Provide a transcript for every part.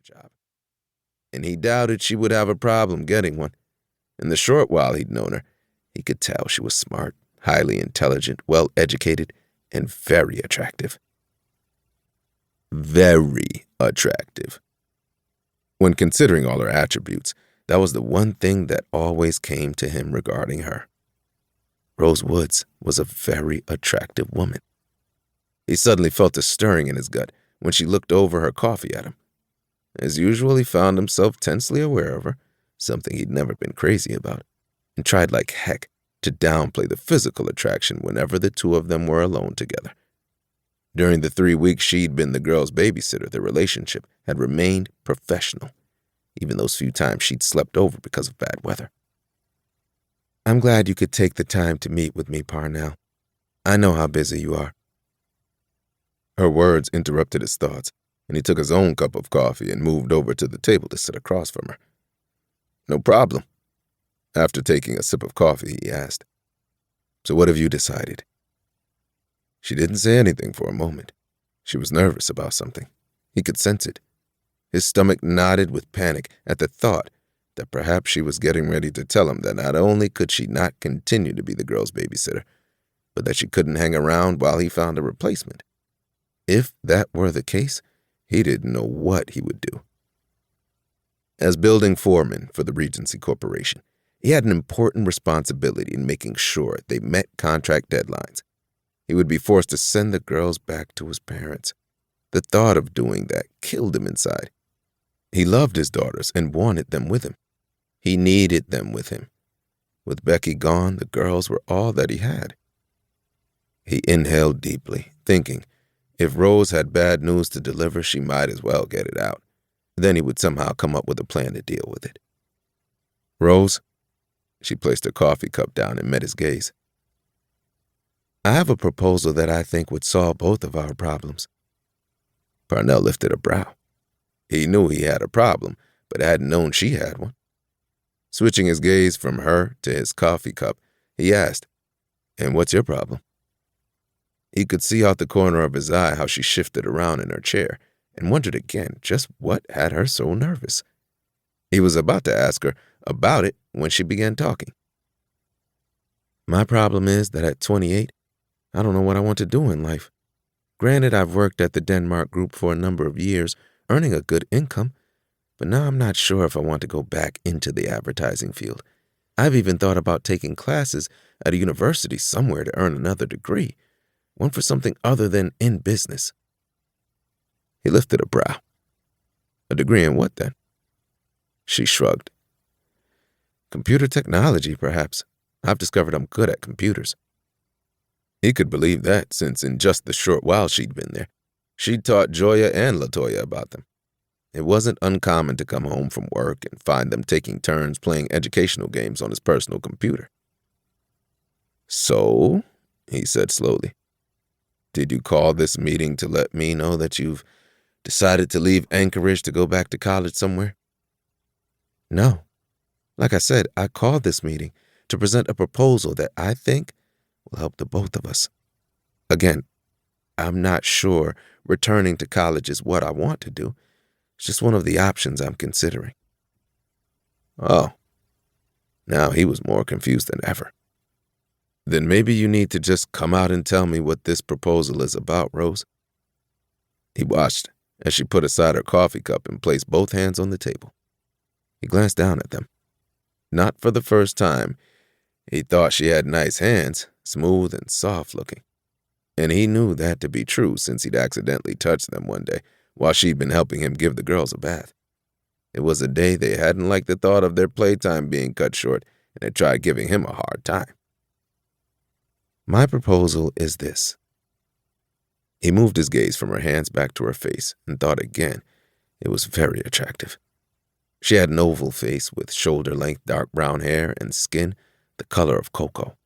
job, and he doubted she would have a problem getting one. In the short while he'd known her, he could tell she was smart, highly intelligent, well-educated, and very attractive. Very attractive. When considering all her attributes, that was the one thing that always came to him regarding her. Rose Woods was a very attractive woman. He suddenly felt a stirring in his gut when she looked over her coffee at him. As usual, he found himself tensely aware of her, something he'd never been crazy about, and tried like heck to downplay the physical attraction whenever the two of them were alone together. During the 3 weeks she'd been the girl's babysitter, their relationship had remained professional, even those few times she'd slept over because of bad weather. "I'm glad you could take the time to meet with me, Parnell. I know how busy you are." Her words interrupted his thoughts, and he took his own cup of coffee and moved over to the table to sit across from her. "No problem." After taking a sip of coffee, he asked, "So what have you decided?" She didn't say anything for a moment. She was nervous about something. He could sense it. His stomach knotted with panic at the thought that perhaps she was getting ready to tell him that not only could she not continue to be the girl's babysitter, but that she couldn't hang around while he found a replacement. If that were the case, he didn't know what he would do. As building foreman for the Regency Corporation, he had an important responsibility in making sure they met contract deadlines. He would be forced to send the girls back to his parents. The thought of doing that killed him inside. He loved his daughters and wanted them with him. He needed them with him. With Becky gone, the girls were all that he had. He inhaled deeply, thinking, if Rose had bad news to deliver, she might as well get it out. Then he would somehow come up with a plan to deal with it. "Rose?" She placed her coffee cup down and met his gaze. "I have a proposal that I think would solve both of our problems." Parnell lifted a brow. He knew he had a problem, but hadn't known she had one. Switching his gaze from her to his coffee cup, he asked, "And what's your problem?" He could see out the corner of his eye how she shifted around in her chair and wondered again just what had her so nervous. He was about to ask her about it when she began talking. "My problem is that at 28, I don't know what I want to do in life. Granted, I've worked at the Denmark Group for a number of years, earning a good income, but now I'm not sure if I want to go back into the advertising field. I've even thought about taking classes at a university somewhere to earn another degree, one for something other than in business." He lifted a brow. "A degree in what, then?" She shrugged. "Computer technology, perhaps. I've discovered I'm good at computers." He could believe that, since in just the short while she'd been there, she'd taught Joya and LaToya about them. It wasn't uncommon to come home from work and find them taking turns playing educational games on his personal computer. "So," he said slowly, "did you call this meeting to let me know that you've decided to leave Anchorage to go back to college somewhere?" "No. Like I said, I called this meeting to present a proposal that I think will help the both of us. Again, I'm not sure returning to college is what I want to do. It's just one of the options I'm considering." Oh. Now he was more confused than ever. "Then maybe you need to just come out and tell me what this proposal is about, Rose." He watched as she put aside her coffee cup and placed both hands on the table. He glanced down at them. Not for the first time, he thought she had nice hands, smooth and soft-looking. And he knew that to be true since he'd accidentally touched them one day while she'd been helping him give the girls a bath. It was a day they hadn't liked the thought of their playtime being cut short and had tried giving him a hard time. "My proposal is this." He moved his gaze from her hands back to her face and thought again it was very attractive. She had an oval face with shoulder-length dark brown hair and skin the color of cocoa.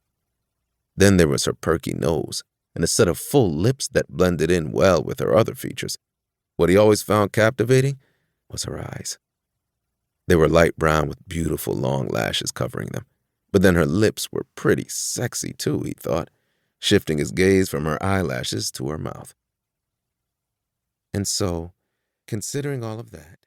Then there was her perky nose and a set of full lips that blended in well with her other features. What he always found captivating was her eyes. They were light brown with beautiful long lashes covering them. But then her lips were pretty sexy too, he thought, shifting his gaze from her eyelashes to her mouth. And so, considering all of that,